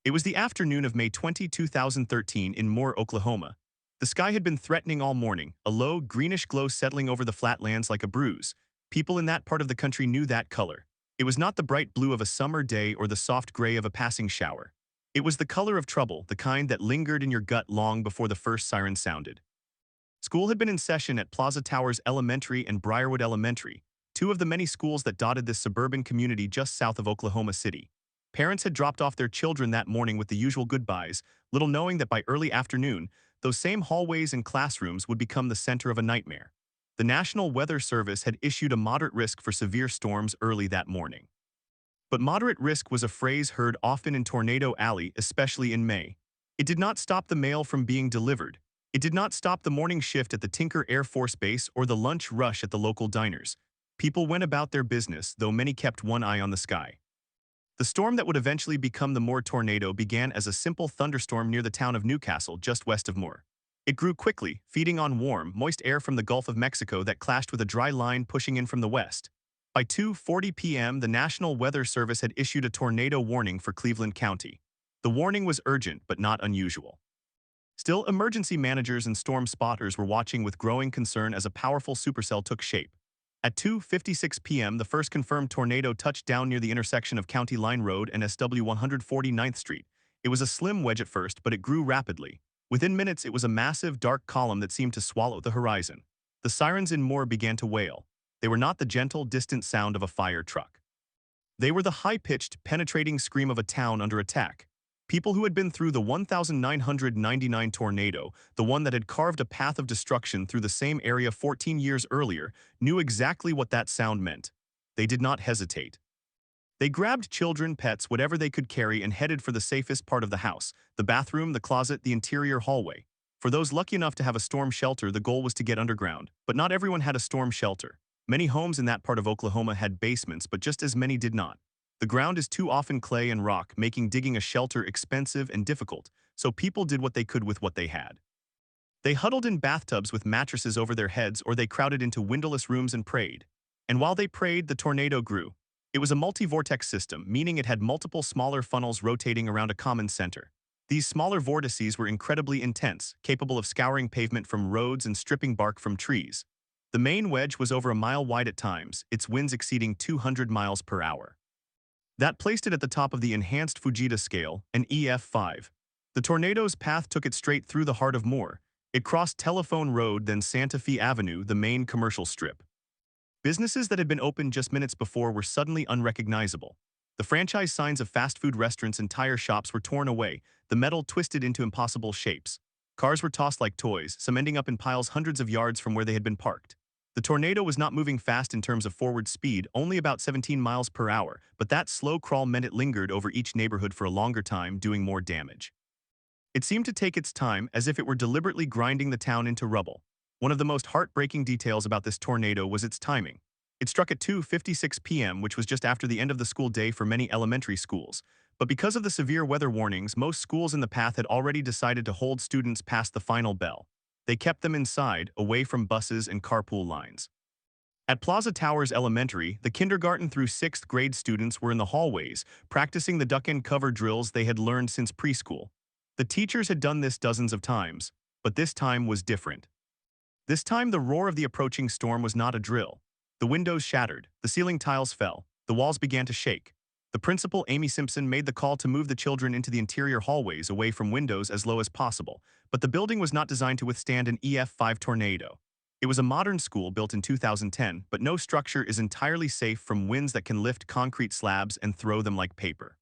It was the afternoon of May 20, 2013 in Moore, Oklahoma. The sky had been threatening all morning, a low, greenish glow settling over the flatlands like a bruise. People in that part of the country knew that color. It was not the bright blue of a summer day or the soft gray of a passing shower. It was the color of trouble, the kind that lingered in your gut long before the first siren sounded. School had been in session at Plaza Towers Elementary and Briarwood Elementary, two of the many schools that dotted this suburban community just south of Oklahoma City. Parents had dropped off their children that morning with the usual goodbyes, little knowing that by early afternoon, those same hallways and classrooms would become the center of a nightmare. The National Weather Service had issued a moderate risk for severe storms early that morning. But moderate risk was a phrase heard often in Tornado Alley, especially in May. It did not stop the mail from being delivered. It did not stop the morning shift at the Tinker Air Force Base or the lunch rush at the local diners. People went about their business, though many kept one eye on the sky. The storm that would eventually become the Moore tornado began as a simple thunderstorm near the town of Newcastle, just west of Moore. It grew quickly, feeding on warm, moist air from the Gulf of Mexico that clashed with a dry line pushing in from the west. By 2:40 p.m., the National Weather Service had issued a tornado warning for Cleveland County. The warning was urgent but not unusual. Still, emergency managers and storm spotters were watching with growing concern as a powerful supercell took shape. At 2:56 p.m., the first confirmed tornado touched down near the intersection of County Line Road and SW 149th Street. It was a slim wedge at first, but it grew rapidly. Within minutes, it was a massive, dark column that seemed to swallow the horizon. The sirens in Moore began to wail. They were not the gentle, distant sound of a fire truck. They were the high-pitched, penetrating scream of a town under attack. People who had been through the 1999 tornado, the one that had carved a path of destruction through the same area 14 years earlier, knew exactly what that sound meant. They did not hesitate. They grabbed children, pets, whatever they could carry and headed for the safest part of the house, the bathroom, the closet, the interior hallway. For those lucky enough to have a storm shelter, the goal was to get underground. But not everyone had a storm shelter. Many homes in that part of Oklahoma had basements, but just as many did not. The ground is too often clay and rock, making digging a shelter expensive and difficult, so people did what they could with what they had. They huddled in bathtubs with mattresses over their heads, or they crowded into windowless rooms and prayed. And while they prayed, the tornado grew. It was a multi-vortex system, meaning it had multiple smaller funnels rotating around a common center. These smaller vortices were incredibly intense, capable of scouring pavement from roads and stripping bark from trees. The main wedge was over a mile wide at times, its winds exceeding 200 miles per hour. That placed it at the top of the enhanced Fujita scale, an EF5. The tornado's path took it straight through the heart of Moore. It crossed Telephone Road, then Santa Fe Avenue, the main commercial strip. Businesses that had been open just minutes before were suddenly unrecognizable. The franchise signs of fast food restaurants and tire shops were torn away, the metal twisted into impossible shapes. Cars were tossed like toys, some ending up in piles hundreds of yards from where they had been parked. The tornado was not moving fast in terms of forward speed, only about 17 miles per hour, but that slow crawl meant it lingered over each neighborhood for a longer time, doing more damage. It seemed to take its time, as if it were deliberately grinding the town into rubble. One of the most heartbreaking details about this tornado was its timing. It struck at 2:56 p.m., which was just after the end of the school day for many elementary schools. But because of the severe weather warnings, most schools in the path had already decided to hold students past the final bell. They kept them inside, away from buses and carpool lines. At Plaza Towers Elementary, the kindergarten through 6th grade students were in the hallways, practicing the duck and cover drills they had learned since preschool. The teachers had done this dozens of times, but this time was different. This time, the roar of the approaching storm was not a drill. The windows shattered, the ceiling tiles fell, the walls began to shake. The principal, Amy Simpson, made the call to move the children into the interior hallways away from windows as low as possible, but the building was not designed to withstand an EF5 tornado. It was a modern school built in 2010, but no structure is entirely safe from winds that can lift concrete slabs and throw them like paper.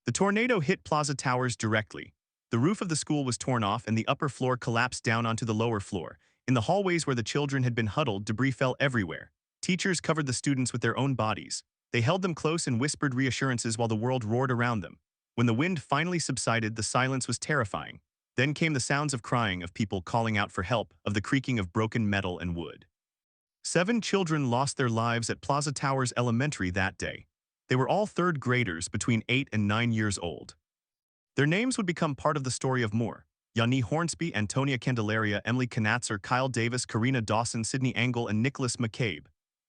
The tornado hit Plaza Towers directly. The roof of the school was torn off and the upper floor collapsed down onto the lower floor. In the hallways where the children had been huddled, debris fell everywhere. Teachers covered the students with their own bodies. They held them close and whispered reassurances while the world roared around them. When the wind finally subsided, the silence was terrifying. Then came the sounds of crying, of people calling out for help, of the creaking of broken metal and wood. 7 children lost their lives at Plaza Towers Elementary that day. They were all 3rd graders between 8 and 9 years old. Their names would become part of the story of Moore. Yanni Hornsby, Antonia Candelaria, Emily Knatzer, Kyle Davis, Karina Dawson, Sydney Angle, and Nicholas McCabe.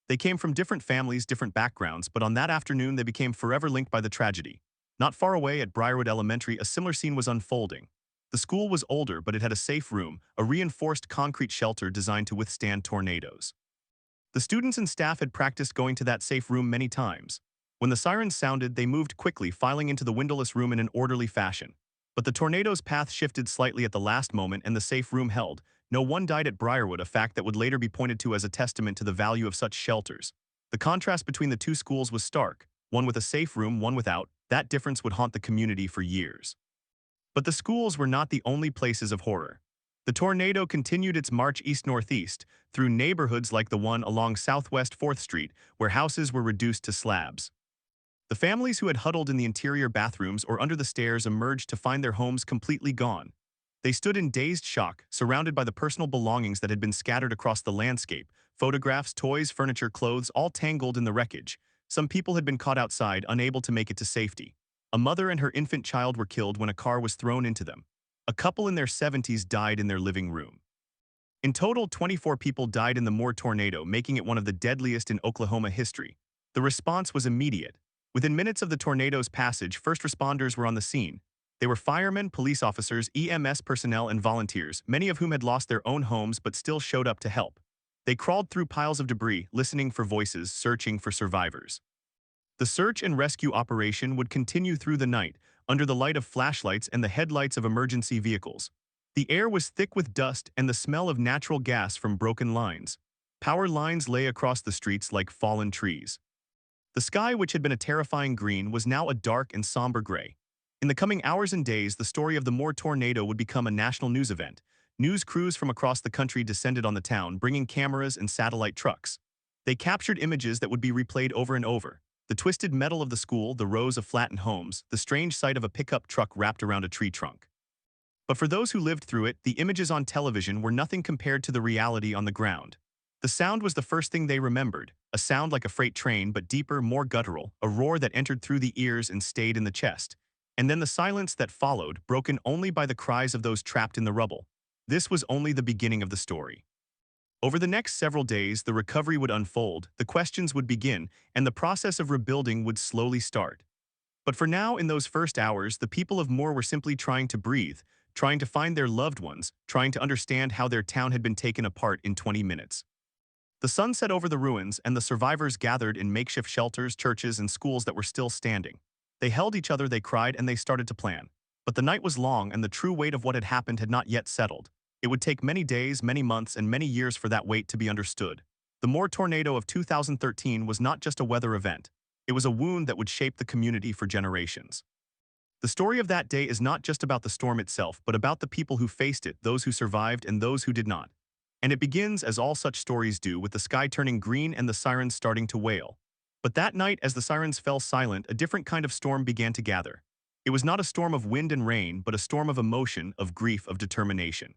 They came from different families, different backgrounds, but on that afternoon they became forever linked by the tragedy. Not far away at Briarwood Elementary, a similar scene was unfolding. The school was older, but it had a safe room, a reinforced concrete shelter designed to withstand tornadoes. The students and staff had practiced going to that safe room many times. When the sirens sounded, they moved quickly, filing into the windowless room in an orderly fashion. But the tornado's path shifted slightly at the last moment and the safe room held. No one died at Briarwood, a fact that would later be pointed to as a testament to the value of such shelters. The contrast between the two schools was stark, one with a safe room, one without. That difference would haunt the community for years. But the schools were not the only places of horror. The tornado continued its march east-northeast, through neighborhoods like the one along Southwest 4th Street, where houses were reduced to slabs. The families who had huddled in the interior bathrooms or under the stairs emerged to find their homes completely gone. They stood in dazed shock, surrounded by the personal belongings that had been scattered across the landscape: photographs, toys, furniture, clothes, all tangled in the wreckage. Some people had been caught outside, unable to make it to safety. A mother and her infant child were killed when a car was thrown into them. A couple in their 70s died in their living room. In total, 24 people died in the Moore tornado, making it one of the deadliest in Oklahoma history. The response was immediate. Within minutes of the tornado's passage, first responders were on the scene. They were firemen, police officers, EMS personnel, and volunteers, many of whom had lost their own homes but still showed up to help. They crawled through piles of debris, listening for voices, searching for survivors. The search and rescue operation would continue through the night, under the light of flashlights and the headlights of emergency vehicles. The air was thick with dust and the smell of natural gas from broken lines. Power lines lay across the streets like fallen trees. The sky, which had been a terrifying green, was now a dark and somber gray. In the coming hours and days, the story of the Moore tornado would become a national news event. News crews from across the country descended on the town, bringing cameras and satellite trucks. They captured images that would be replayed over and over. The twisted metal of the school, the rows of flattened homes, the strange sight of a pickup truck wrapped around a tree trunk. But for those who lived through it, the images on television were nothing compared to the reality on the ground. The sound was the first thing they remembered, a sound like a freight train, but deeper, more guttural, a roar that entered through the ears and stayed in the chest. And then the silence that followed, broken only by the cries of those trapped in the rubble. This was only the beginning of the story. Over the next several days, the recovery would unfold, the questions would begin, and the process of rebuilding would slowly start. But for now, in those first hours, the people of Moore were simply trying to breathe, trying to find their loved ones, trying to understand how their town had been taken apart in 20 minutes. The sun set over the ruins, and the survivors gathered in makeshift shelters, churches, and schools that were still standing. They held each other, they cried, and they started to plan. But the night was long, and the true weight of what had happened had not yet settled. It would take many days, many months, and many years for that weight to be understood. The Moore tornado of 2013 was not just a weather event. It was a wound that would shape the community for generations. The story of that day is not just about the storm itself, but about the people who faced it, those who survived and those who did not. And it begins, as all such stories do, with the sky turning green and the sirens starting to wail. But that night, as the sirens fell silent, a different kind of storm began to gather. It was not a storm of wind and rain, but a storm of emotion, of grief, of determination.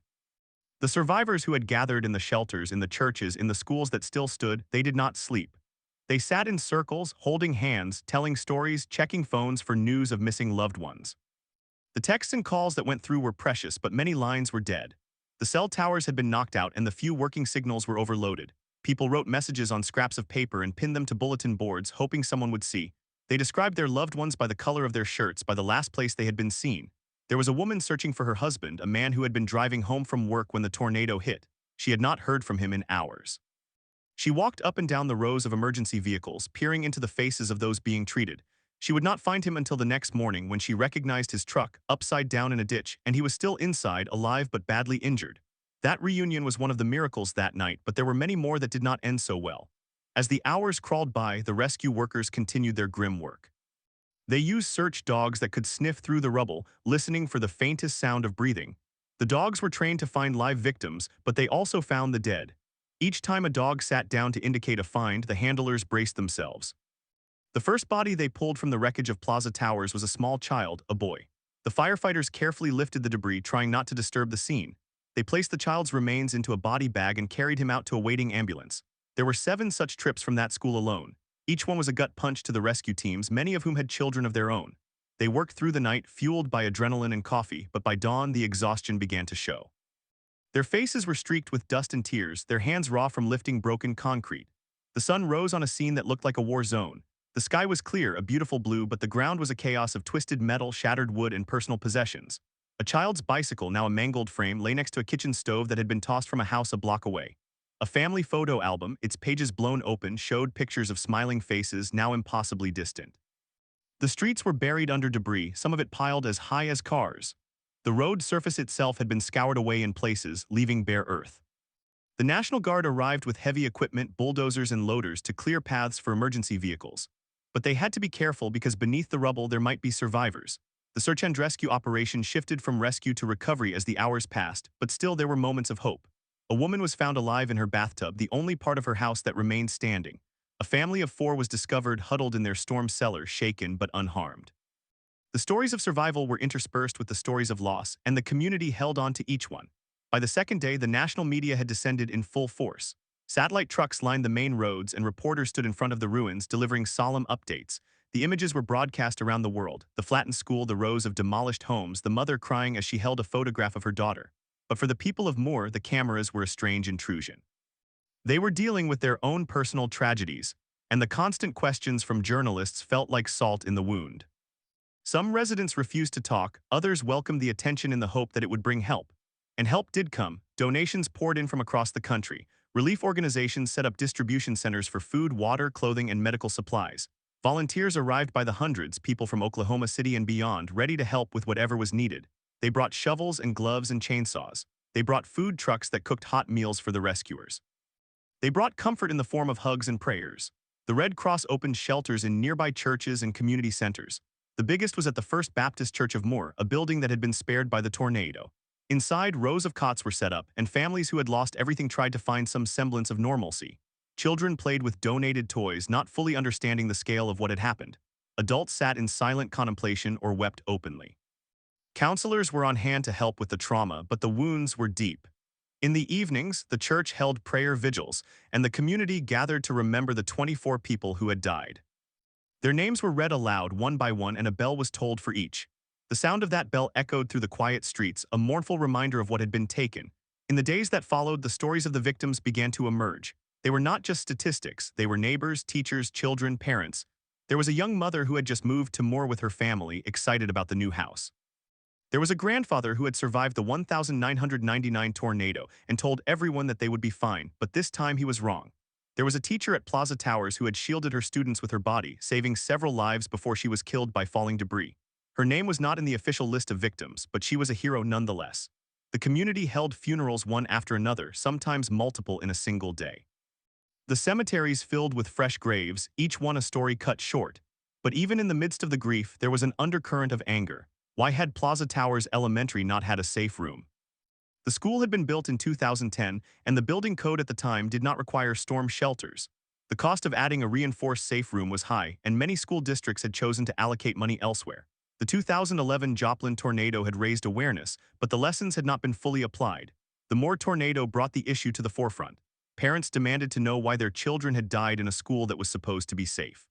The survivors who had gathered in the shelters, in the churches, in the schools that still stood, they did not sleep. They sat in circles, holding hands, telling stories, checking phones for news of missing loved ones. The texts and calls that went through were precious, but many lines were dead. The cell towers had been knocked out and the few working signals were overloaded. People wrote messages on scraps of paper and pinned them to bulletin boards, hoping someone would see. They described their loved ones by the color of their shirts, by the last place they had been seen. There was a woman searching for her husband, a man who had been driving home from work when the tornado hit. She had not heard from him in hours. She walked up and down the rows of emergency vehicles, peering into the faces of those being treated. She would not find him until the next morning, when she recognized his truck, upside down in a ditch, and he was still inside, alive but badly injured. That reunion was one of the miracles that night, but there were many more that did not end so well. As the hours crawled by, the rescue workers continued their grim work. They used search dogs that could sniff through the rubble, listening for the faintest sound of breathing. The dogs were trained to find live victims, but they also found the dead. Each time a dog sat down to indicate a find, the handlers braced themselves. The first body they pulled from the wreckage of Plaza Towers was a small child, a boy. The firefighters carefully lifted the debris, trying not to disturb the scene. They placed the child's remains into a body bag and carried him out to a waiting ambulance. There were 7 such trips from that school alone. Each one was a gut punch to the rescue teams, many of whom had children of their own. They worked through the night, fueled by adrenaline and coffee, but by dawn the exhaustion began to show. Their faces were streaked with dust and tears, their hands raw from lifting broken concrete. The sun rose on a scene that looked like a war zone. The sky was clear, a beautiful blue, but the ground was a chaos of twisted metal, shattered wood, and personal possessions. A child's bicycle, now a mangled frame, lay next to a kitchen stove that had been tossed from a house a block away. A family photo album, its pages blown open, showed pictures of smiling faces, now impossibly distant. The streets were buried under debris, some of it piled as high as cars. The road surface itself had been scoured away in places, leaving bare earth. The National Guard arrived with heavy equipment, bulldozers and loaders to clear paths for emergency vehicles. But they had to be careful because beneath the rubble there might be survivors. The search and rescue operation shifted from rescue to recovery as the hours passed, but still there were moments of hope. A woman was found alive in her bathtub, the only part of her house that remained standing. A family of 4 was discovered huddled in their storm cellar, shaken but unharmed. The stories of survival were interspersed with the stories of loss, and the community held on to each one. By the second day, the national media had descended in full force. Satellite trucks lined the main roads, and reporters stood in front of the ruins, delivering solemn updates. The images were broadcast around the world: the flattened school, the rows of demolished homes, the mother crying as she held a photograph of her daughter. But for the people of Moore, the cameras were a strange intrusion. They were dealing with their own personal tragedies, and the constant questions from journalists felt like salt in the wound. Some residents refused to talk, others welcomed the attention in the hope that it would bring help. And help did come. Donations poured in from across the country. Relief organizations set up distribution centers for food, water, clothing, and medical supplies. Volunteers arrived by the hundreds, people from Oklahoma City and beyond, ready to help with whatever was needed. They brought shovels and gloves and chainsaws. They brought food trucks that cooked hot meals for the rescuers. They brought comfort in the form of hugs and prayers. The Red Cross opened shelters in nearby churches and community centers. The biggest was at the First Baptist Church of Moore, a building that had been spared by the tornado. Inside, rows of cots were set up, and families who had lost everything tried to find some semblance of normalcy. Children played with donated toys, not fully understanding the scale of what had happened. Adults sat in silent contemplation or wept openly. Counselors were on hand to help with the trauma, but the wounds were deep. In the evenings, the church held prayer vigils, and the community gathered to remember the 24 people who had died. Their names were read aloud one by one, and a bell was tolled for each. The sound of that bell echoed through the quiet streets, a mournful reminder of what had been taken. In the days that followed, the stories of the victims began to emerge. They were not just statistics, they were neighbors, teachers, children, parents. There was a young mother who had just moved to Moore with her family, excited about the new house. There was a grandfather who had survived the 1999 tornado and told everyone that they would be fine, but this time he was wrong. There was a teacher at Plaza Towers who had shielded her students with her body, saving several lives before she was killed by falling debris. Her name was not in the official list of victims, but she was a hero nonetheless. The community held funerals one after another, sometimes multiple in a single day. The cemeteries filled with fresh graves, each one a story cut short. But even in the midst of the grief, there was an undercurrent of anger. Why had Plaza Towers Elementary not had a safe room? The school had been built in 2010, and the building code at the time did not require storm shelters. The cost of adding a reinforced safe room was high, and many school districts had chosen to allocate money elsewhere. The 2011 Joplin tornado had raised awareness, but the lessons had not been fully applied. The Moore tornado brought the issue to the forefront. Parents demanded to know why their children had died in a school that was supposed to be safe.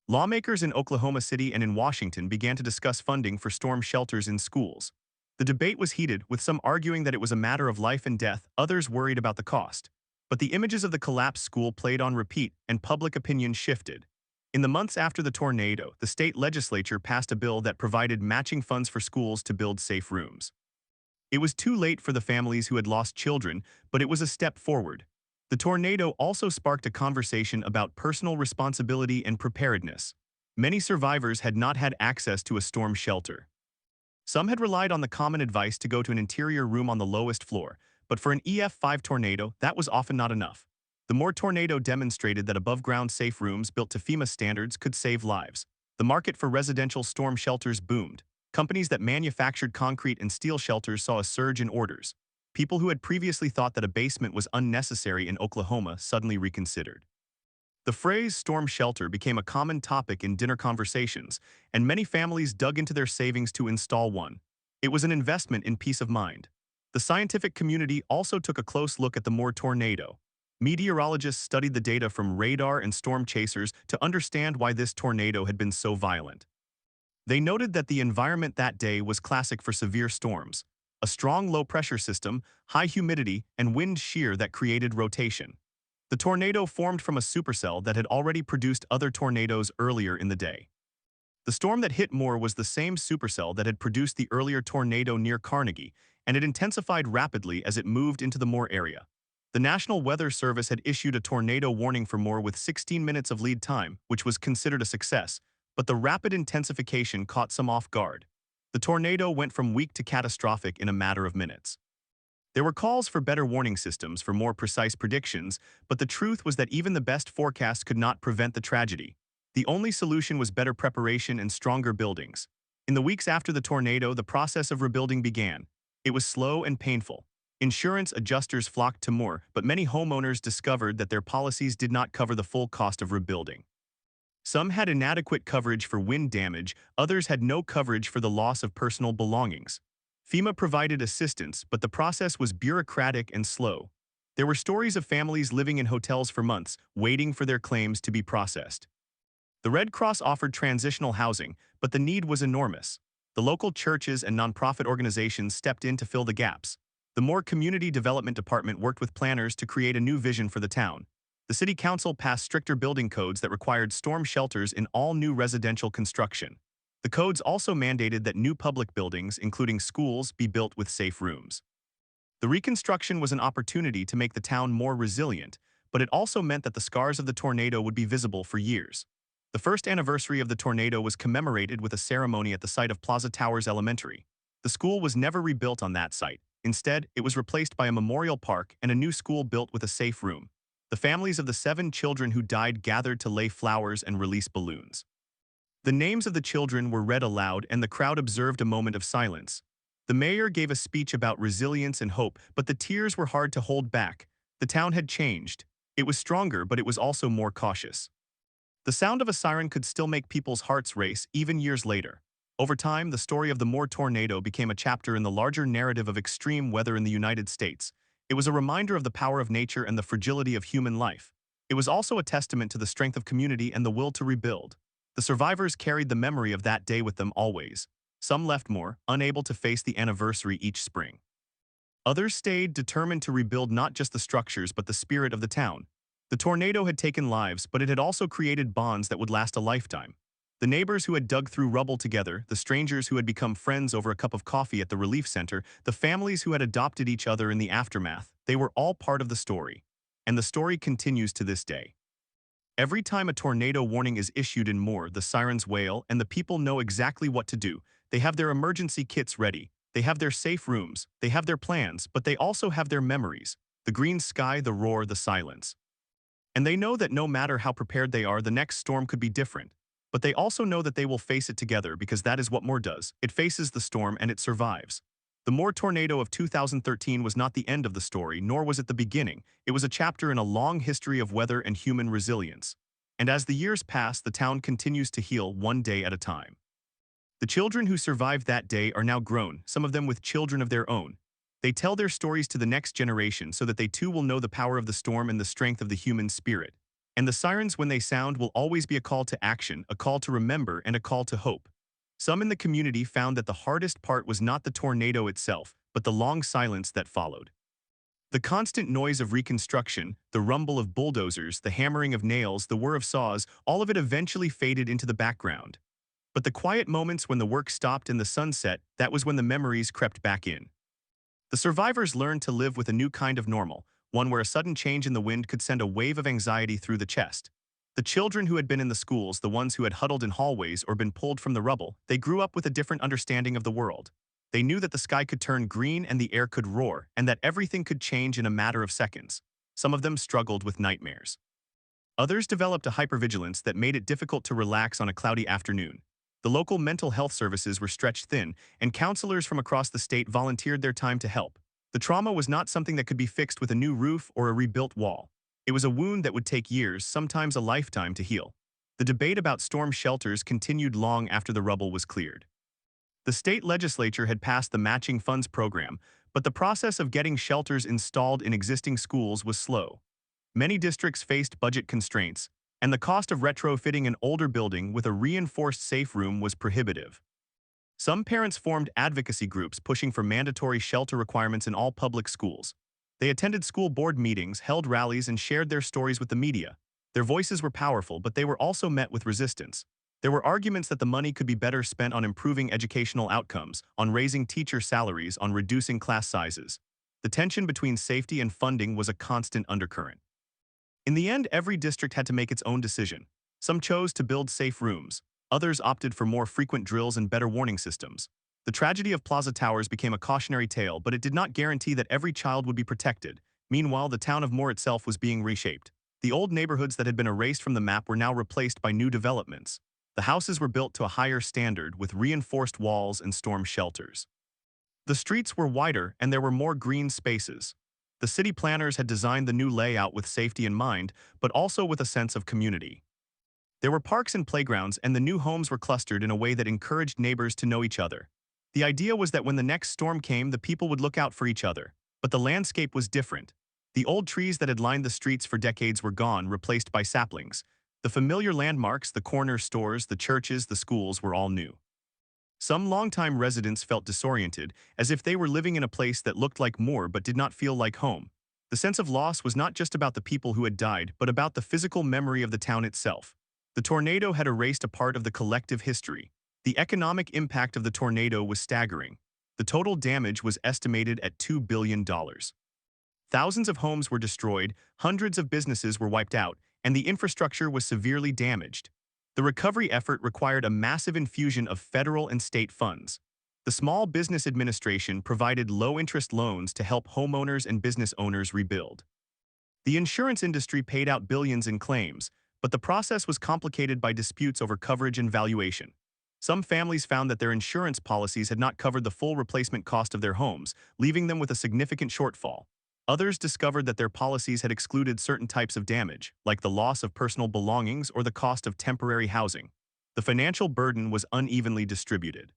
Lawmakers in Oklahoma City and in Washington began to discuss funding for storm shelters in schools. The debate was heated, with some arguing that it was a matter of life and death, others worried about the cost. But the images of the collapsed school played on repeat, and public opinion shifted. In the months after the tornado, the state legislature passed a bill that provided matching funds for schools to build safe rooms. It was too late for the families who had lost children, but it was a step forward. The tornado also sparked a conversation about personal responsibility and preparedness. Many survivors had not had access to a storm shelter. Some had relied on the common advice to go to an interior room on the lowest floor, but for an EF5 tornado, that was often not enough. The Moore tornado demonstrated that above-ground safe rooms built to FEMA standards could save lives. The market for residential storm shelters boomed. Companies that manufactured concrete and steel shelters saw a surge in orders. People who had previously thought that a basement was unnecessary in Oklahoma suddenly reconsidered. The phrase storm shelter became a common topic in dinner conversations, and many families dug into their savings to install one. It was an investment in peace of mind. The scientific community also took a close look at the Moore tornado. Meteorologists studied the data from radar and storm chasers to understand why this tornado had been so violent. They noted that the environment that day was classic for severe storms: a strong low-pressure system, high humidity, and wind shear that created rotation. The tornado formed from a supercell that had already produced other tornadoes earlier in the day. The storm that hit Moore was the same supercell that had produced the earlier tornado near Carnegie, and it intensified rapidly as it moved into the Moore area. The National Weather Service had issued a tornado warning for Moore with 16 minutes of lead time, which was considered a success, but the rapid intensification caught some off guard. The tornado went from weak to catastrophic in a matter of minutes. There were calls for better warning systems for more precise predictions, but the truth was that even the best forecasts could not prevent the tragedy. The only solution was better preparation and stronger buildings. In the weeks after the tornado, the process of rebuilding began. It was slow and painful. Insurance adjusters flocked to Moore, but many homeowners discovered that their policies did not cover the full cost of rebuilding. Some had inadequate coverage for wind damage, others had no coverage for the loss of personal belongings. FEMA provided assistance, but the process was bureaucratic and slow. There were stories of families living in hotels for months, waiting for their claims to be processed. The Red Cross offered transitional housing, but the need was enormous. The local churches and nonprofit organizations stepped in to fill the gaps. The Moore Community Development Department worked with planners to create a new vision for the town. The city council passed stricter building codes that required storm shelters in all new residential construction. The codes also mandated that new public buildings, including schools, be built with safe rooms. The reconstruction was an opportunity to make the town more resilient, but it also meant that the scars of the tornado would be visible for years. The first anniversary of the tornado was commemorated with a ceremony at the site of Plaza Towers Elementary. The school was never rebuilt on that site. Instead, it was replaced by a memorial park and a new school built with a safe room. The families of the 7 children who died gathered to lay flowers and release balloons. The names of the children were read aloud and the crowd observed a moment of silence. The mayor gave a speech about resilience and hope, but the tears were hard to hold back. The town had changed. It was stronger, but it was also more cautious. The sound of a siren could still make people's hearts race, even years later. Over time, the story of the Moore tornado became a chapter in the larger narrative of extreme weather in the United States. It was a reminder of the power of nature and the fragility of human life. It was also a testament to the strength of community and the will to rebuild. The survivors carried the memory of that day with them always. Some left Moore, unable to face the anniversary each spring. Others stayed, determined to rebuild not just the structures but the spirit of the town. The tornado had taken lives, but it had also created bonds that would last a lifetime. The neighbors who had dug through rubble together, the strangers who had become friends over a cup of coffee at the relief center, the families who had adopted each other in the aftermath, they were all part of the story. And the story continues to this day. Every time a tornado warning is issued in Moore, the sirens wail and the people know exactly what to do. They have their emergency kits ready. They have their safe rooms. They have their plans, but they also have their memories. The green sky, the roar, the silence. And they know that no matter how prepared they are, the next storm could be different. But they also know that they will face it together because that is what Moore does. It faces the storm and it survives. The Moore tornado of 2013 was not the end of the story, nor was it the beginning. It was a chapter in a long history of weather and human resilience. And as the years pass, the town continues to heal one day at a time. The children who survived that day are now grown, some of them with children of their own. They tell their stories to the next generation so that they too will know the power of the storm and the strength of the human spirit. And the sirens, when they sound, will always be a call to action, a call to remember, and a call to hope. Some in the community found that the hardest part was not the tornado itself, but the long silence that followed. The constant noise of reconstruction, the rumble of bulldozers, the hammering of nails, the whir of saws, all of it eventually faded into the background. But the quiet moments when the work stopped and the sun set, that was when the memories crept back in. The survivors learned to live with a new kind of normal, one where a sudden change in the wind could send a wave of anxiety through the chest. The children who had been in the schools, the ones who had huddled in hallways or been pulled from the rubble, they grew up with a different understanding of the world. They knew that the sky could turn green and the air could roar, and that everything could change in a matter of seconds. Some of them struggled with nightmares. Others developed a hypervigilance that made it difficult to relax on a cloudy afternoon. The local mental health services were stretched thin, and counselors from across the state volunteered their time to help. The trauma was not something that could be fixed with a new roof or a rebuilt wall. It was a wound that would take years, sometimes a lifetime, to heal. The debate about storm shelters continued long after the rubble was cleared. The state legislature had passed the matching funds program, but the process of getting shelters installed in existing schools was slow. Many districts faced budget constraints, and the cost of retrofitting an older building with a reinforced safe room was prohibitive. Some parents formed advocacy groups pushing for mandatory shelter requirements in all public schools. They attended school board meetings, held rallies, and shared their stories with the media. Their voices were powerful, but they were also met with resistance. There were arguments that the money could be better spent on improving educational outcomes, on raising teacher salaries, on reducing class sizes. The tension between safety and funding was a constant undercurrent. In the end, every district had to make its own decision. Some chose to build safe rooms. Others opted for more frequent drills and better warning systems. The tragedy of Plaza Towers became a cautionary tale, but it did not guarantee that every child would be protected. Meanwhile, the town of Moore itself was being reshaped. The old neighborhoods that had been erased from the map were now replaced by new developments. The houses were built to a higher standard with reinforced walls and storm shelters. The streets were wider and there were more green spaces. The city planners had designed the new layout with safety in mind, but also with a sense of community. There were parks and playgrounds, and the new homes were clustered in a way that encouraged neighbors to know each other. The idea was that when the next storm came, the people would look out for each other. But the landscape was different. The old trees that had lined the streets for decades were gone, replaced by saplings. The familiar landmarks, the corner stores, the churches, the schools were all new. Some longtime residents felt disoriented, as if they were living in a place that looked like Moore but did not feel like home. The sense of loss was not just about the people who had died, but about the physical memory of the town itself. The tornado had erased a part of the collective history. The economic impact of the tornado was staggering. The total damage was estimated at $2 billion. Thousands of homes were destroyed, hundreds of businesses were wiped out, and the infrastructure was severely damaged. The recovery effort required a massive infusion of federal and state funds. The Small Business Administration provided low-interest loans to help homeowners and business owners rebuild. The insurance industry paid out billions in claims, but the process was complicated by disputes over coverage and valuation. Some families found that their insurance policies had not covered the full replacement cost of their homes, leaving them with a significant shortfall. Others discovered that their policies had excluded certain types of damage, like the loss of personal belongings or the cost of temporary housing. The financial burden was unevenly distributed.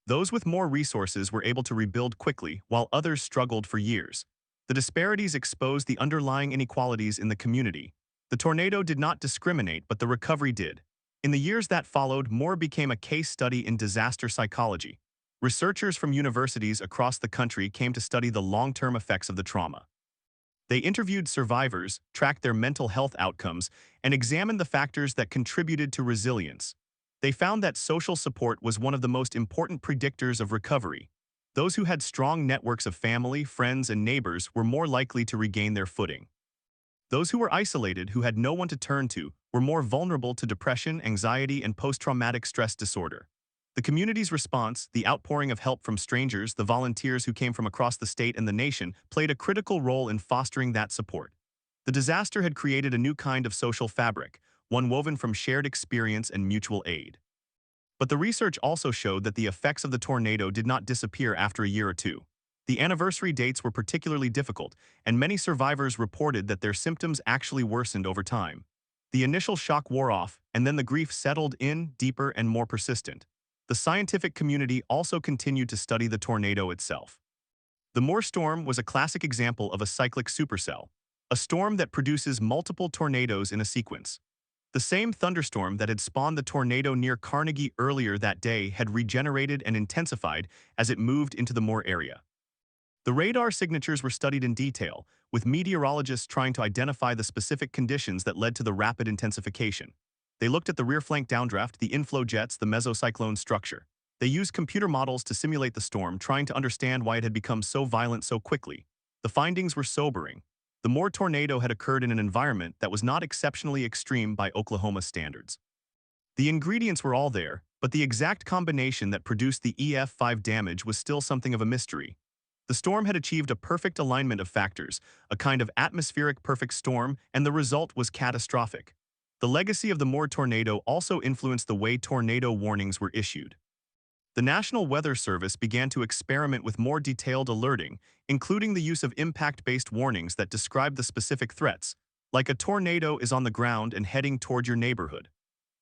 Those with more resources were able to rebuild quickly, while others struggled for years. The disparities exposed the underlying inequalities in the community. The tornado did not discriminate, but the recovery did. In the years that followed, Moore became a case study in disaster psychology. Researchers from universities across the country came to study the long-term effects of the trauma. They interviewed survivors, tracked their mental health outcomes, and examined the factors that contributed to resilience. They found that social support was one of the most important predictors of recovery. Those who had strong networks of family, friends, and neighbors were more likely to regain their footing. Those who were isolated, who had no one to turn to, were more vulnerable to depression, anxiety, and post-traumatic stress disorder. The community's response, the outpouring of help from strangers, the volunteers who came from across the state and the nation, played a critical role in fostering that support. The disaster had created a new kind of social fabric, one woven from shared experience and mutual aid. But the research also showed that the effects of the tornado did not disappear after a year or two. The anniversary dates were particularly difficult, and many survivors reported that their symptoms actually worsened over time. The initial shock wore off, and then the grief settled in, deeper and more persistent. The scientific community also continued to study the tornado itself. The Moore storm was a classic example of a cyclic supercell, a storm that produces multiple tornadoes in a sequence. The same thunderstorm that had spawned the tornado near Carnegie earlier that day had regenerated and intensified as it moved into the Moore area. The radar signatures were studied in detail, with meteorologists trying to identify the specific conditions that led to the rapid intensification. They looked at the rear flank downdraft, the inflow jets, the mesocyclone structure. They used computer models to simulate the storm, trying to understand why it had become so violent so quickly. The findings were sobering. The Moore tornado had occurred in an environment that was not exceptionally extreme by Oklahoma standards. The ingredients were all there, but the exact combination that produced the EF5 damage was still something of a mystery. The storm had achieved a perfect alignment of factors, a kind of atmospheric perfect storm, and the result was catastrophic. The legacy of the Moore tornado also influenced the way tornado warnings were issued. The National Weather Service began to experiment with more detailed alerting, including the use of impact-based warnings that describe the specific threats, like a tornado is on the ground and heading toward your neighborhood.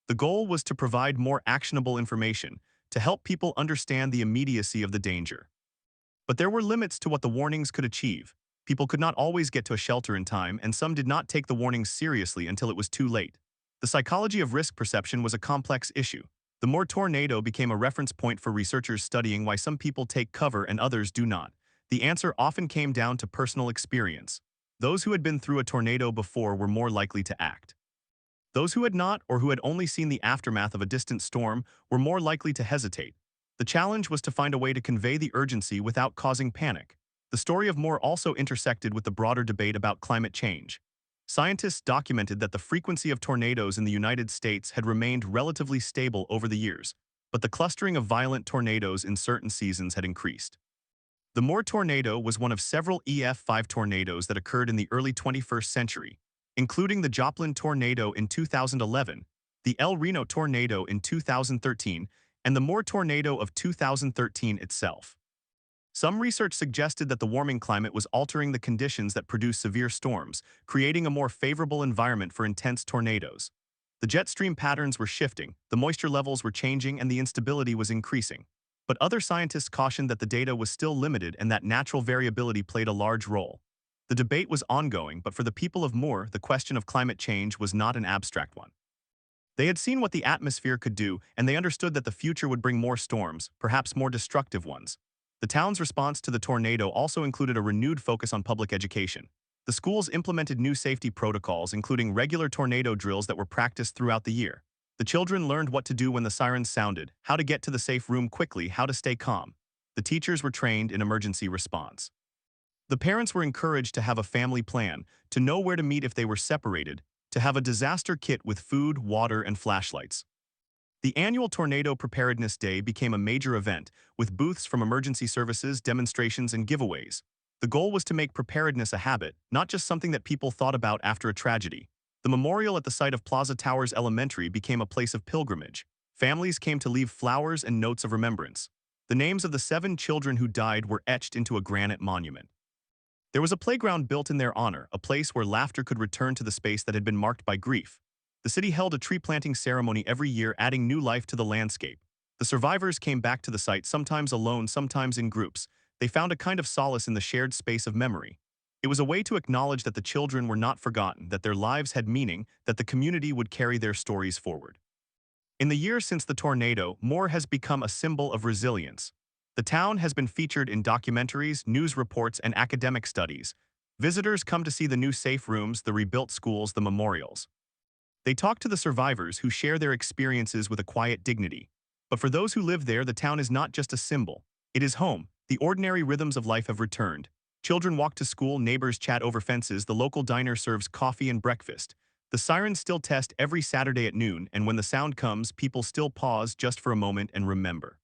The goal was to provide more actionable information, to help people understand the immediacy of the danger. But there were limits to what the warnings could achieve. People could not always get to a shelter in time, and some did not take the warnings seriously until it was too late. The psychology of risk perception was a complex issue. The Moore tornado became a reference point for researchers studying why some people take cover and others do not. The answer often came down to personal experience. Those who had been through a tornado before were more likely to act. Those who had not, or who had only seen the aftermath of a distant storm, were more likely to hesitate. The challenge was to find a way to convey the urgency without causing panic. The story of Moore also intersected with the broader debate about climate change. Scientists documented that the frequency of tornadoes in the United States had remained relatively stable over the years, but the clustering of violent tornadoes in certain seasons had increased. The Moore tornado was one of several EF5 tornadoes that occurred in the early 21st century, including the Joplin tornado in 2011, the El Reno tornado in 2013, and the Moore tornado of 2013 itself. Some research suggested that the warming climate was altering the conditions that produce severe storms, creating a more favorable environment for intense tornadoes. The jet stream patterns were shifting, the moisture levels were changing, and the instability was increasing. But other scientists cautioned that the data was still limited and that natural variability played a large role. The debate was ongoing, but for the people of Moore, the question of climate change was not an abstract one. They had seen what the atmosphere could do, and they understood that the future would bring more storms, perhaps more destructive ones. The town's response to the tornado also included a renewed focus on public education. The schools implemented new safety protocols, including regular tornado drills that were practiced throughout the year. The children learned what to do when the sirens sounded, how to get to the safe room quickly, how to stay calm. The teachers were trained in emergency response. The parents were encouraged to have a family plan, to know where to meet if they were separated, to have a disaster kit with food, water, and flashlights. The annual Tornado Preparedness Day became a major event, with booths from emergency services, demonstrations, and giveaways. The goal was to make preparedness a habit, not just something that people thought about after a tragedy. The memorial at the site of Plaza Towers Elementary became a place of pilgrimage. Families came to leave flowers and notes of remembrance. The names of the 7 children who died were etched into a granite monument. There was a playground built in their honor, a place where laughter could return to the space that had been marked by grief. The city held a tree planting ceremony every year, adding new life to the landscape. The survivors came back to the site, sometimes alone, sometimes in groups. They found a kind of solace in the shared space of memory. It was a way to acknowledge that the children were not forgotten, that their lives had meaning, that the community would carry their stories forward. In the years since the tornado, Moore has become a symbol of resilience. The town has been featured in documentaries, news reports, and academic studies. Visitors come to see the new safe rooms, the rebuilt schools, the memorials. They talk to the survivors who share their experiences with a quiet dignity. But for those who live there, the town is not just a symbol. It is home. The ordinary rhythms of life have returned. Children walk to school, neighbors chat over fences, the local diner serves coffee and breakfast. The sirens still test every Saturday at noon, and when the sound comes, people still pause just for a moment and remember.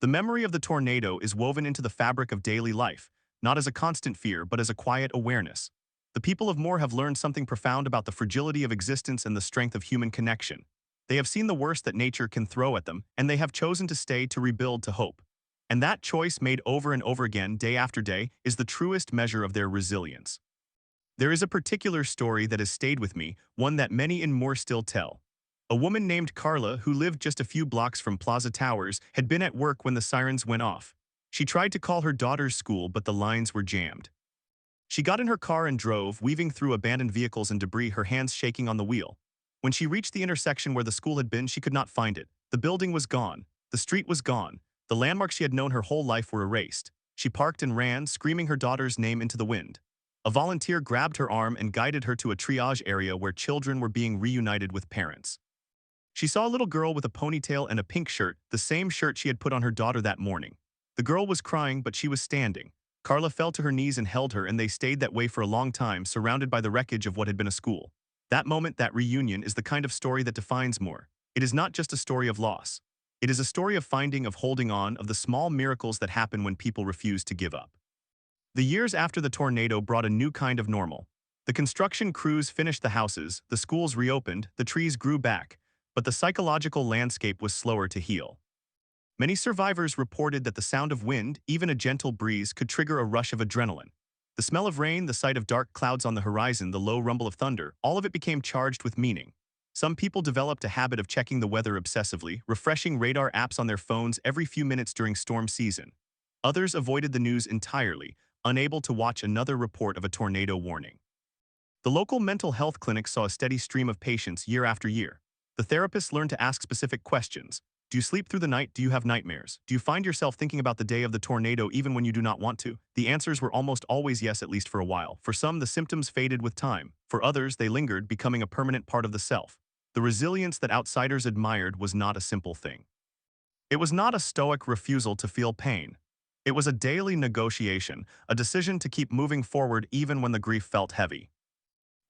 The memory of the tornado is woven into the fabric of daily life, not as a constant fear, but as a quiet awareness. The people of Moore have learned something profound about the fragility of existence and the strength of human connection. They have seen the worst that nature can throw at them, and they have chosen to stay, to rebuild, to hope. And that choice, made over and over again, day after day, is the truest measure of their resilience. There is a particular story that has stayed with me, one that many in Moore still tell. A woman named Carla, who lived just a few blocks from Plaza Towers, had been at work when the sirens went off. She tried to call her daughter's school, but the lines were jammed. She got in her car and drove, weaving through abandoned vehicles and debris, her hands shaking on the wheel. When she reached the intersection where the school had been, she could not find it. The building was gone. The street was gone. The landmarks she had known her whole life were erased. She parked and ran, screaming her daughter's name into the wind. A volunteer grabbed her arm and guided her to a triage area where children were being reunited with parents. She saw a little girl with a ponytail and a pink shirt, the same shirt she had put on her daughter that morning. The girl was crying, but she was standing. Carla fell to her knees and held her, and they stayed that way for a long time, surrounded by the wreckage of what had been a school. That moment, that reunion, is the kind of story that defines Moore. It is not just a story of loss. It is a story of finding, of holding on, of the small miracles that happen when people refuse to give up. The years after the tornado brought a new kind of normal. The construction crews finished the houses, the schools reopened, the trees grew back, but the psychological landscape was slower to heal. Many survivors reported that the sound of wind, even a gentle breeze, could trigger a rush of adrenaline. The smell of rain, the sight of dark clouds on the horizon, the low rumble of thunder, all of it became charged with meaning. Some people developed a habit of checking the weather obsessively, refreshing radar apps on their phones every few minutes during storm season. Others avoided the news entirely, unable to watch another report of a tornado warning. The local mental health clinic saw a steady stream of patients year after year. The therapists learned to ask specific questions. Do you sleep through the night? Do you have nightmares? Do you find yourself thinking about the day of the tornado even when you do not want to? The answers were almost always yes, at least for a while. For some, the symptoms faded with time. For others, they lingered, becoming a permanent part of the self. The resilience that outsiders admired was not a simple thing. It was not a stoic refusal to feel pain. It was a daily negotiation, a decision to keep moving forward even when the grief felt heavy.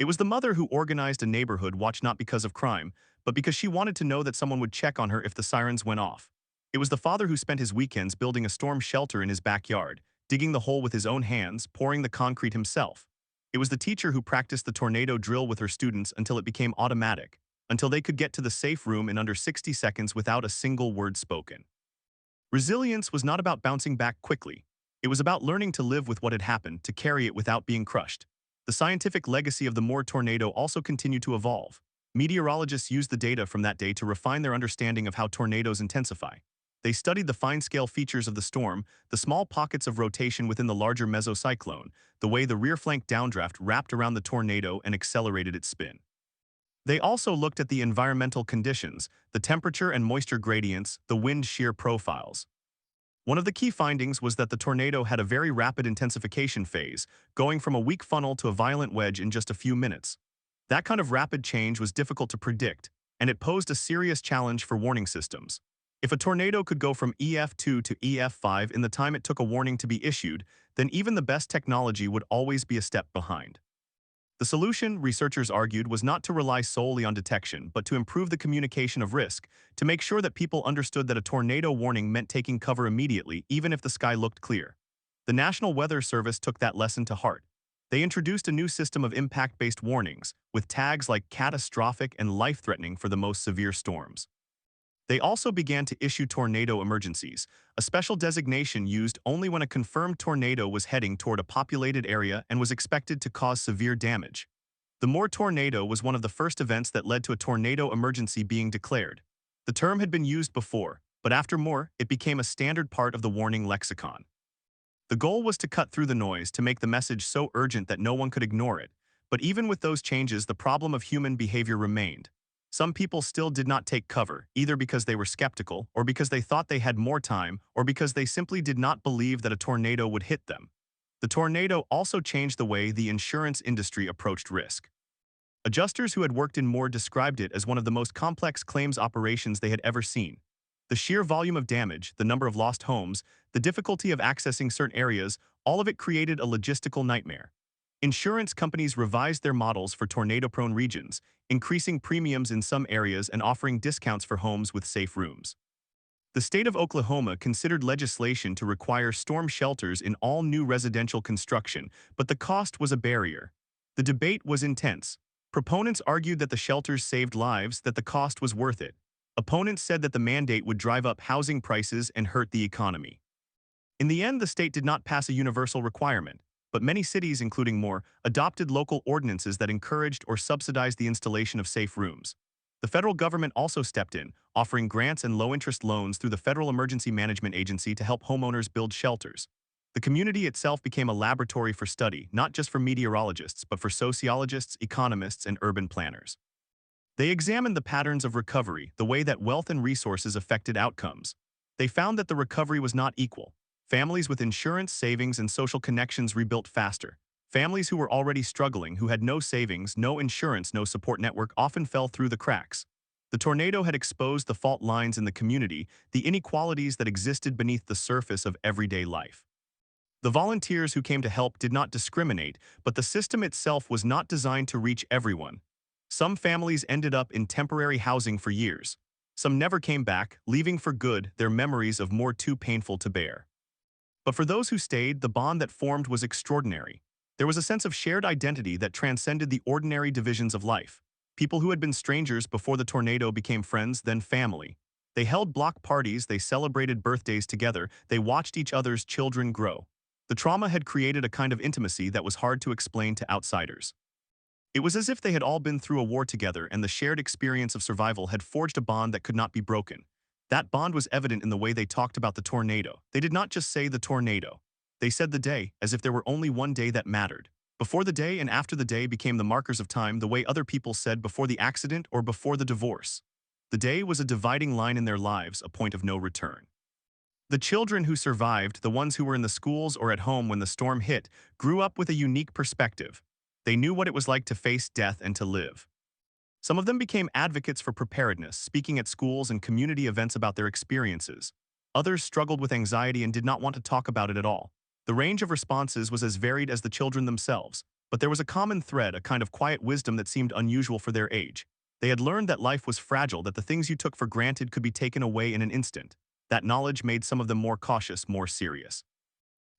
It was the mother who organized a neighborhood watch not because of crime, but because she wanted to know that someone would check on her if the sirens went off. It was the father who spent his weekends building a storm shelter in his backyard, digging the hole with his own hands, pouring the concrete himself. It was the teacher who practiced the tornado drill with her students until it became automatic, until they could get to the safe room in under 60 seconds without a single word spoken. Resilience was not about bouncing back quickly. It was about learning to live with what had happened, to carry it without being crushed. The scientific legacy of the Moore tornado also continued to evolve. Meteorologists used the data from that day to refine their understanding of how tornadoes intensify. They studied the fine-scale features of the storm, the small pockets of rotation within the larger mesocyclone, the way the rear flank downdraft wrapped around the tornado and accelerated its spin. They also looked at the environmental conditions, the temperature and moisture gradients, the wind shear profiles. One of the key findings was that the tornado had a very rapid intensification phase, going from a weak funnel to a violent wedge in just a few minutes. That kind of rapid change was difficult to predict, and it posed a serious challenge for warning systems. If a tornado could go from EF2 to EF5 in the time it took a warning to be issued, then even the best technology would always be a step behind. The solution, researchers argued, was not to rely solely on detection, but to improve the communication of risk, to make sure that people understood that a tornado warning meant taking cover immediately, even if the sky looked clear. The National Weather Service took that lesson to heart. They introduced a new system of impact-based warnings, with tags like catastrophic and life-threatening for the most severe storms. They also began to issue tornado emergencies, a special designation used only when a confirmed tornado was heading toward a populated area and was expected to cause severe damage. The Moore tornado was one of the first events that led to a tornado emergency being declared. The term had been used before, but after Moore, it became a standard part of the warning lexicon. The goal was to cut through the noise, to make the message so urgent that no one could ignore it. But even with those changes, the problem of human behavior remained. Some people still did not take cover, either because they were skeptical, or because they thought they had more time, or because they simply did not believe that a tornado would hit them. The tornado also changed the way the insurance industry approached risk. Adjusters who had worked in Moore described it as one of the most complex claims operations they had ever seen. The sheer volume of damage, the number of lost homes, the difficulty of accessing certain areas, all of it created a logistical nightmare. Insurance companies revised their models for tornado-prone regions, increasing premiums in some areas and offering discounts for homes with safe rooms. The state of Oklahoma considered legislation to require storm shelters in all new residential construction, but the cost was a barrier. The debate was intense. Proponents argued that the shelters saved lives, that the cost was worth it. Opponents said that the mandate would drive up housing prices and hurt the economy. In the end, the state did not pass a universal requirement, but many cities, including Moore, adopted local ordinances that encouraged or subsidized the installation of safe rooms. The federal government also stepped in, offering grants and low-interest loans through the Federal Emergency Management Agency to help homeowners build shelters. The community itself became a laboratory for study, not just for meteorologists, but for sociologists, economists, and urban planners. They examined the patterns of recovery, the way that wealth and resources affected outcomes. They found that the recovery was not equal. Families with insurance, savings, and social connections rebuilt faster. Families who were already struggling, who had no savings, no insurance, no support network, often fell through the cracks. The tornado had exposed the fault lines in the community, the inequalities that existed beneath the surface of everyday life. The volunteers who came to help did not discriminate, but the system itself was not designed to reach everyone. Some families ended up in temporary housing for years. Some never came back, leaving for good, their memories of Moore too painful to bear. But for those who stayed, the bond that formed was extraordinary. There was a sense of shared identity that transcended the ordinary divisions of life. People who had been strangers before the tornado became friends, then family. They held block parties, they celebrated birthdays together, they watched each other's children grow. The trauma had created a kind of intimacy that was hard to explain to outsiders. It was as if they had all been through a war together, and the shared experience of survival had forged a bond that could not be broken. That bond was evident in the way they talked about the tornado. They did not just say the tornado. They said the day, as if there were only one day that mattered. Before the day and after the day became the markers of time, the way other people said before the accident or before the divorce. The day was a dividing line in their lives, a point of no return. The children who survived, the ones who were in the schools or at home when the storm hit, grew up with a unique perspective. They knew what it was like to face death and to live. Some of them became advocates for preparedness, speaking at schools and community events about their experiences. Others struggled with anxiety and did not want to talk about it at all. The range of responses was as varied as the children themselves, but there was a common thread, a kind of quiet wisdom that seemed unusual for their age. They had learned that life was fragile, that the things you took for granted could be taken away in an instant. That knowledge made some of them more cautious, more serious.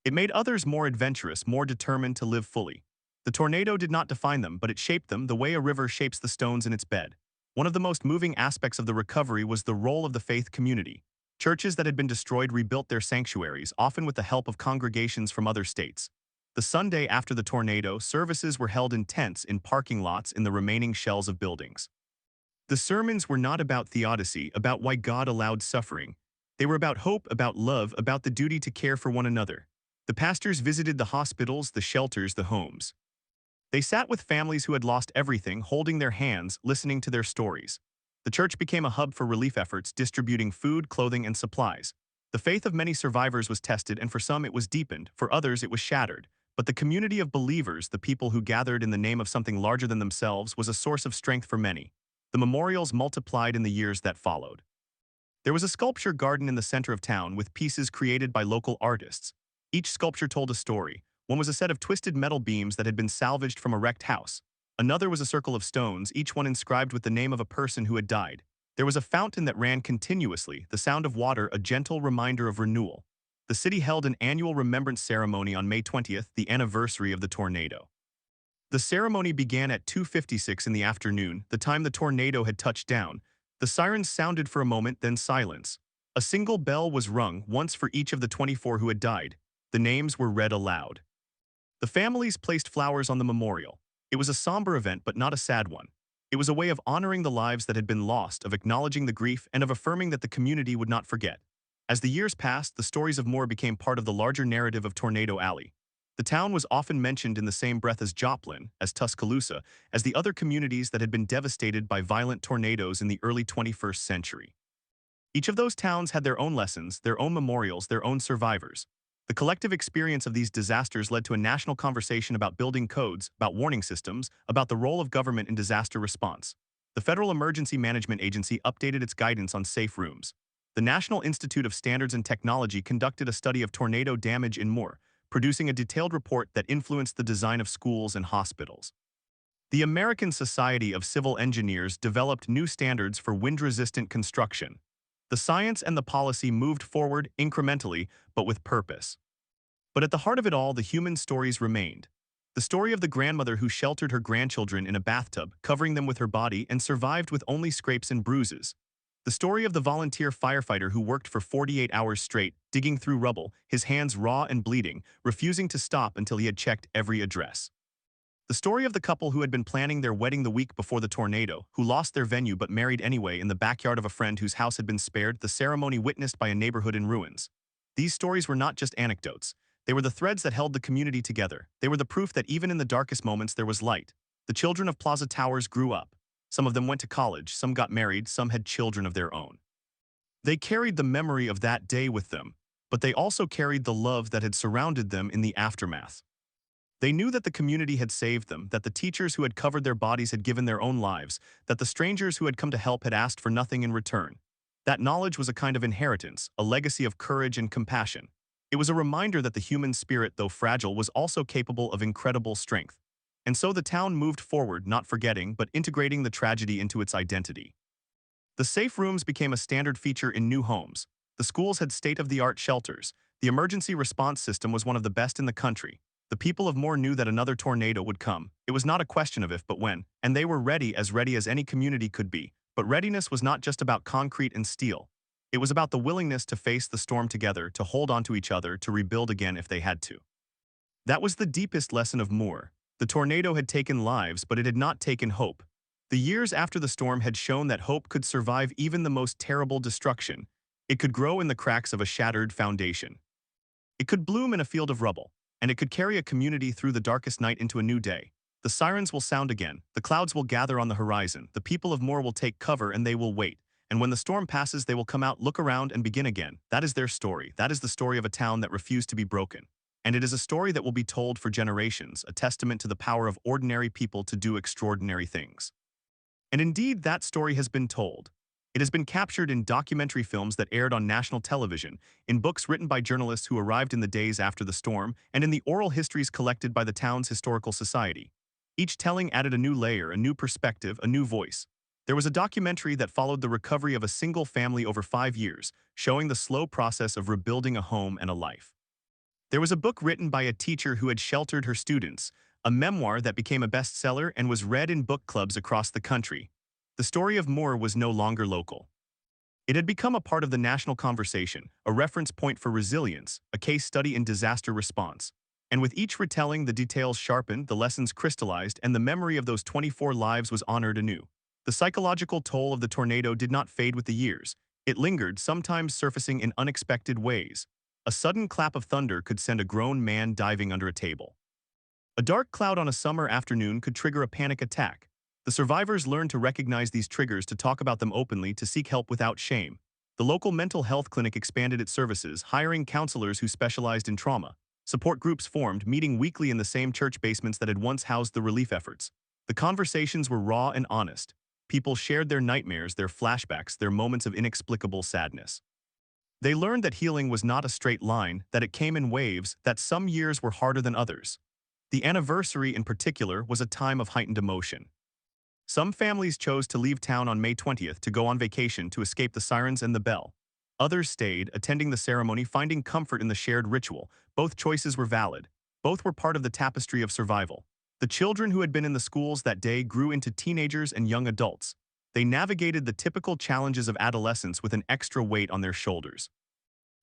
It made others more adventurous, more determined to live fully. The tornado did not define them, but it shaped them the way a river shapes the stones in its bed. One of the most moving aspects of the recovery was the role of the faith community. Churches that had been destroyed rebuilt their sanctuaries, often with the help of congregations from other states. The Sunday after the tornado, services were held in tents in parking lots in the remaining shells of buildings. The sermons were not about theodicy, about why God allowed suffering. They were about hope, about love, about the duty to care for one another. The pastors visited the hospitals, the shelters, the homes. They sat with families who had lost everything, holding their hands, listening to their stories. The church became a hub for relief efforts, distributing food, clothing, and supplies. The faith of many survivors was tested, and for some it was deepened, for others it was shattered. But the community of believers, the people who gathered in the name of something larger than themselves, was a source of strength for many. The memorials multiplied in the years that followed. There was a sculpture garden in the center of town with pieces created by local artists. Each sculpture told a story. One was a set of twisted metal beams that had been salvaged from a wrecked house. Another was a circle of stones, each one inscribed with the name of a person who had died. There was a fountain that ran continuously, the sound of water a gentle reminder of renewal. The city held an annual remembrance ceremony on May 20th, the anniversary of the tornado. The ceremony began at 2:56 in the afternoon, the time the tornado had touched down. The sirens sounded for a moment, then silence. A single bell was rung, once for each of the 24 who had died. The names were read aloud. The families placed flowers on the memorial. It was a somber event, but not a sad one. It was a way of honoring the lives that had been lost, of acknowledging the grief, and of affirming that the community would not forget. As the years passed, the stories of Moore became part of the larger narrative of Tornado Alley. The town was often mentioned in the same breath as Joplin, as Tuscaloosa, as the other communities that had been devastated by violent tornadoes in the early 21st century. Each of those towns had their own lessons, their own memorials, their own survivors. The collective experience of these disasters led to a national conversation about building codes, about warning systems, about the role of government in disaster response. The Federal Emergency Management Agency updated its guidance on safe rooms. The National Institute of Standards and Technology conducted a study of tornado damage in Moore, producing a detailed report that influenced the design of schools and hospitals. The American Society of Civil Engineers developed new standards for wind-resistant construction. The science and the policy moved forward incrementally, but with purpose. But at the heart of it all, the human stories remained. The story of the grandmother who sheltered her grandchildren in a bathtub, covering them with her body, and survived with only scrapes and bruises. The story of the volunteer firefighter who worked for 48 hours straight, digging through rubble, his hands raw and bleeding, refusing to stop until he had checked every address. The story of the couple who had been planning their wedding the week before the tornado, who lost their venue but married anyway in the backyard of a friend whose house had been spared, the ceremony witnessed by a neighborhood in ruins. These stories were not just anecdotes. They were the threads that held the community together. They were the proof that even in the darkest moments there was light. The children of Plaza Towers grew up. Some of them went to college, some got married, some had children of their own. They carried the memory of that day with them, but they also carried the love that had surrounded them in the aftermath. They knew that the community had saved them, that the teachers who had covered their bodies had given their own lives, that the strangers who had come to help had asked for nothing in return. That knowledge was a kind of inheritance, a legacy of courage and compassion. It was a reminder that the human spirit, though fragile, was also capable of incredible strength. And so the town moved forward, not forgetting, but integrating the tragedy into its identity. The safe rooms became a standard feature in new homes. The schools had state-of-the-art shelters. The emergency response system was one of the best in the country. The people of Moore knew that another tornado would come. It was not a question of if but when, and they were ready as any community could be. But readiness was not just about concrete and steel. It was about the willingness to face the storm together, to hold on to each other, to rebuild again if they had to. That was the deepest lesson of Moore. The tornado had taken lives, but it had not taken hope. The years after the storm had shown that hope could survive even the most terrible destruction. It could grow in the cracks of a shattered foundation. It could bloom in a field of rubble, and it could carry a community through the darkest night into a new day. The sirens will sound again, the clouds will gather on the horizon, the people of Moore will take cover and they will wait. And when the storm passes, they will come out, look around, and begin again. That is their story. That is the story of a town that refused to be broken. And it is a story that will be told for generations, a testament to the power of ordinary people to do extraordinary things. And indeed, that story has been told. It has been captured in documentary films that aired on national television, in books written by journalists who arrived in the days after the storm, and in the oral histories collected by the town's historical society. Each telling added a new layer, a new perspective, a new voice. There was a documentary that followed the recovery of a single family over 5 years, showing the slow process of rebuilding a home and a life. There was a book written by a teacher who had sheltered her students, a memoir that became a bestseller and was read in book clubs across the country. The story of Moore was no longer local. It had become a part of the national conversation, a reference point for resilience, a case study in disaster response. And with each retelling, the details sharpened, the lessons crystallized, and the memory of those 24 lives was honored anew. The psychological toll of the tornado did not fade with the years. It lingered, sometimes surfacing in unexpected ways. A sudden clap of thunder could send a grown man diving under a table. A dark cloud on a summer afternoon could trigger a panic attack. The survivors learned to recognize these triggers, to talk about them openly, to seek help without shame. The local mental health clinic expanded its services, hiring counselors who specialized in trauma. Support groups formed, meeting weekly in the same church basements that had once housed the relief efforts. The conversations were raw and honest. People shared their nightmares, their flashbacks, their moments of inexplicable sadness. They learned that healing was not a straight line, that it came in waves, that some years were harder than others. The anniversary in particular was a time of heightened emotion. Some families chose to leave town on May 20th to go on vacation to escape the sirens and the bell. Others stayed, attending the ceremony, finding comfort in the shared ritual. Both choices were valid. Both were part of the tapestry of survival. The children who had been in the schools that day grew into teenagers and young adults. They navigated the typical challenges of adolescence with an extra weight on their shoulders.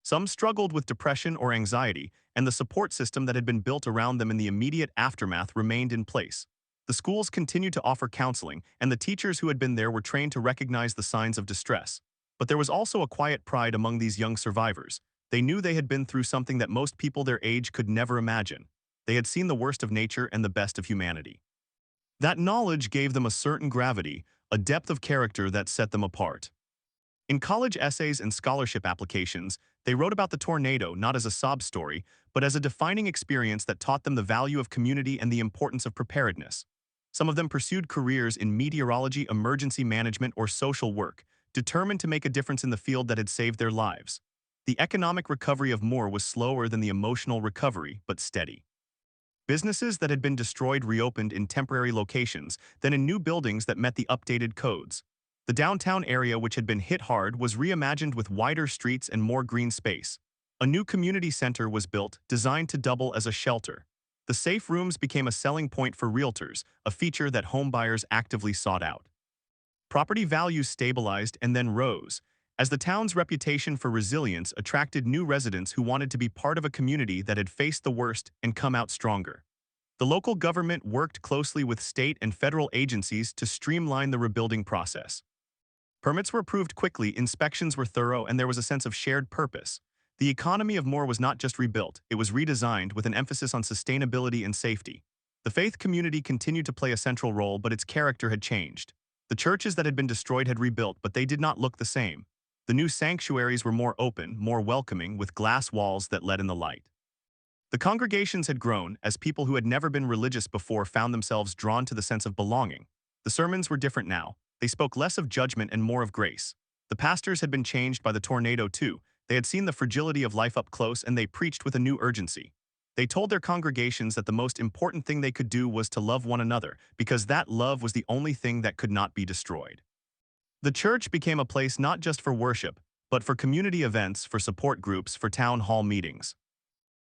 Some struggled with depression or anxiety, and the support system that had been built around them in the immediate aftermath remained in place. The schools continued to offer counseling, and the teachers who had been there were trained to recognize the signs of distress. But there was also a quiet pride among these young survivors. They knew they had been through something that most people their age could never imagine. They had seen the worst of nature and the best of humanity. That knowledge gave them a certain gravity, a depth of character that set them apart. In college essays and scholarship applications, they wrote about the tornado not as a sob story, but as a defining experience that taught them the value of community and the importance of preparedness. Some of them pursued careers in meteorology, emergency management, or social work, determined to make a difference in the field that had saved their lives. The economic recovery of Moore was slower than the emotional recovery, but steady. Businesses that had been destroyed reopened in temporary locations, then in new buildings that met the updated codes. The downtown area, which had been hit hard, was reimagined with wider streets and more green space. A new community center was built, designed to double as a shelter. The safe rooms became a selling point for realtors, a feature that homebuyers actively sought out. Property values stabilized and then rose, as the town's reputation for resilience attracted new residents who wanted to be part of a community that had faced the worst and come out stronger. The local government worked closely with state and federal agencies to streamline the rebuilding process. Permits were approved quickly, inspections were thorough, and there was a sense of shared purpose. The economy of Moore was not just rebuilt, it was redesigned with an emphasis on sustainability and safety. The faith community continued to play a central role, but its character had changed. The churches that had been destroyed had rebuilt, but they did not look the same. The new sanctuaries were more open, more welcoming, with glass walls that let in the light. The congregations had grown, as people who had never been religious before found themselves drawn to the sense of belonging. The sermons were different now. They spoke less of judgment and more of grace. The pastors had been changed by the tornado too. They had seen the fragility of life up close, and they preached with a new urgency. They told their congregations that the most important thing they could do was to love one another, because that love was the only thing that could not be destroyed. The church became a place not just for worship, but for community events, for support groups, for town hall meetings.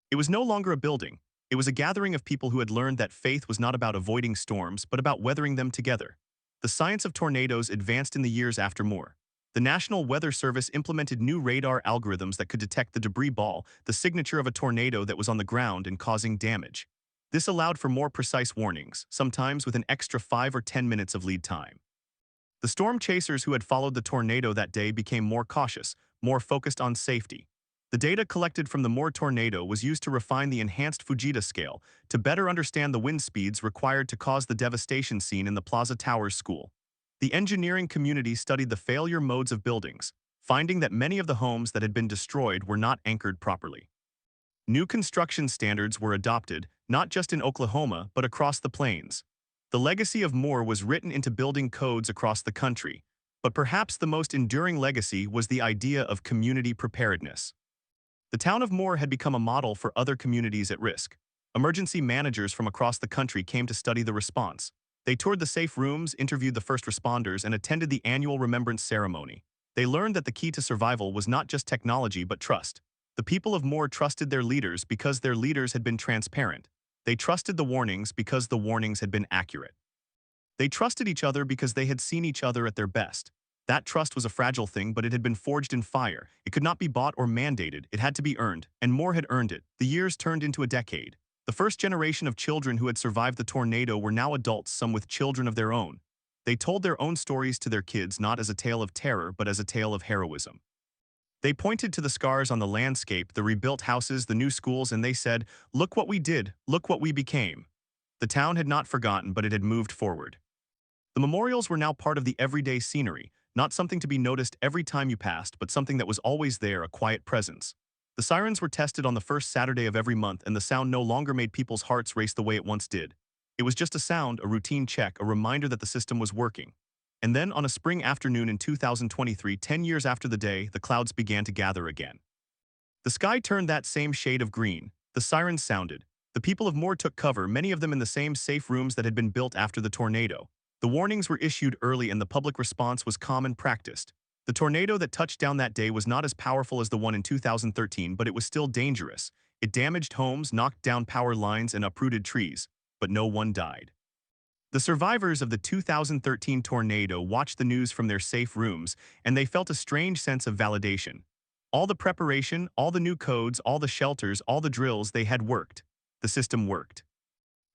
It was no longer a building. It was a gathering of people who had learned that faith was not about avoiding storms, but about weathering them together. The science of tornadoes advanced in the years after Moore. The National Weather Service implemented new radar algorithms that could detect the debris ball, the signature of a tornado that was on the ground and causing damage. This allowed for more precise warnings, sometimes with an extra 5 or 10 minutes of lead time. The storm chasers who had followed the tornado that day became more cautious, more focused on safety. The data collected from the Moore tornado was used to refine the enhanced Fujita scale to better understand the wind speeds required to cause the devastation seen in the Plaza Towers school. The engineering community studied the failure modes of buildings, finding that many of the homes that had been destroyed were not anchored properly. New construction standards were adopted, not just in Oklahoma, but across the plains. The legacy of Moore was written into building codes across the country, but perhaps the most enduring legacy was the idea of community preparedness. The town of Moore had become a model for other communities at risk. Emergency managers from across the country came to study the response. They toured the safe rooms, interviewed the first responders, and attended the annual remembrance ceremony. They learned that the key to survival was not just technology but trust. The people of Moore trusted their leaders because their leaders had been transparent. They trusted the warnings because the warnings had been accurate. They trusted each other because they had seen each other at their best. That trust was a fragile thing, but it had been forged in fire. It could not be bought or mandated. It had to be earned, and Moore had earned it. The years turned into a decade. The first generation of children who had survived the tornado were now adults, some with children of their own. They told their own stories to their kids not as a tale of terror, but as a tale of heroism. They pointed to the scars on the landscape, the rebuilt houses, the new schools, and they said, "Look what we did, look what we became." The town had not forgotten, but it had moved forward. The memorials were now part of the everyday scenery, not something to be noticed every time you passed, but something that was always there, a quiet presence. The sirens were tested on the first Saturday of every month, and the sound no longer made people's hearts race the way it once did. It was just a sound, a routine check, a reminder that the system was working. And then, on a spring afternoon in 2023, 10 years after the day, the clouds began to gather again. The sky turned that same shade of green. The sirens sounded. The people of Moore took cover, many of them in the same safe rooms that had been built after the tornado. The warnings were issued early and the public response was calm and practiced. The tornado that touched down that day was not as powerful as the one in 2013, but it was still dangerous. It damaged homes, knocked down power lines, and uprooted trees, but no one died. The survivors of the 2013 tornado watched the news from their safe rooms, and they felt a strange sense of validation. All the preparation, all the new codes, all the shelters, all the drills, they had worked. The system worked.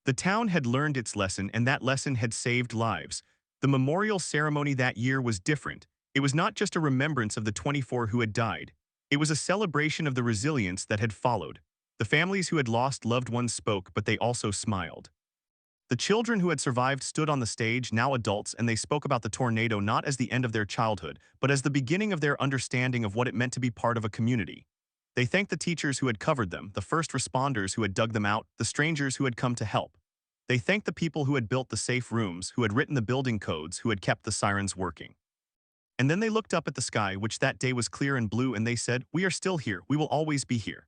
The town had learned its lesson, and that lesson had saved lives. The memorial ceremony that year was different. It was not just a remembrance of the 24 who had died. It was a celebration of the resilience that had followed. The families who had lost loved ones spoke, but they also smiled. The children who had survived stood on the stage, now adults, and they spoke about the tornado not as the end of their childhood, but as the beginning of their understanding of what it meant to be part of a community. They thanked the teachers who had covered them, the first responders who had dug them out, the strangers who had come to help. They thanked the people who had built the safe rooms, who had written the building codes, who had kept the sirens working. And then they looked up at the sky, which that day was clear and blue, and they said, "We are still here. We will always be here."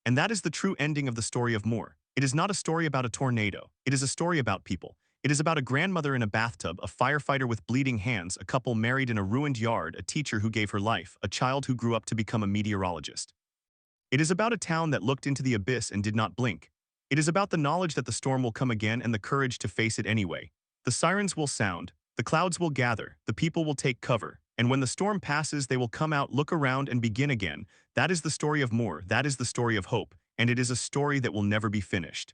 And that is the true ending of the story of Moore. It is not a story about a tornado. It is a story about people. It is about a grandmother in a bathtub, a firefighter with bleeding hands, a couple married in a ruined yard, a teacher who gave her life, a child who grew up to become a meteorologist. It is about a town that looked into the abyss and did not blink. It is about the knowledge that the storm will come again and the courage to face it anyway. The sirens will sound, the clouds will gather, the people will take cover, and when the storm passes, they will come out, look around, and begin again. That is the story of Moore. That is the story of hope, and it is a story that will never be finished.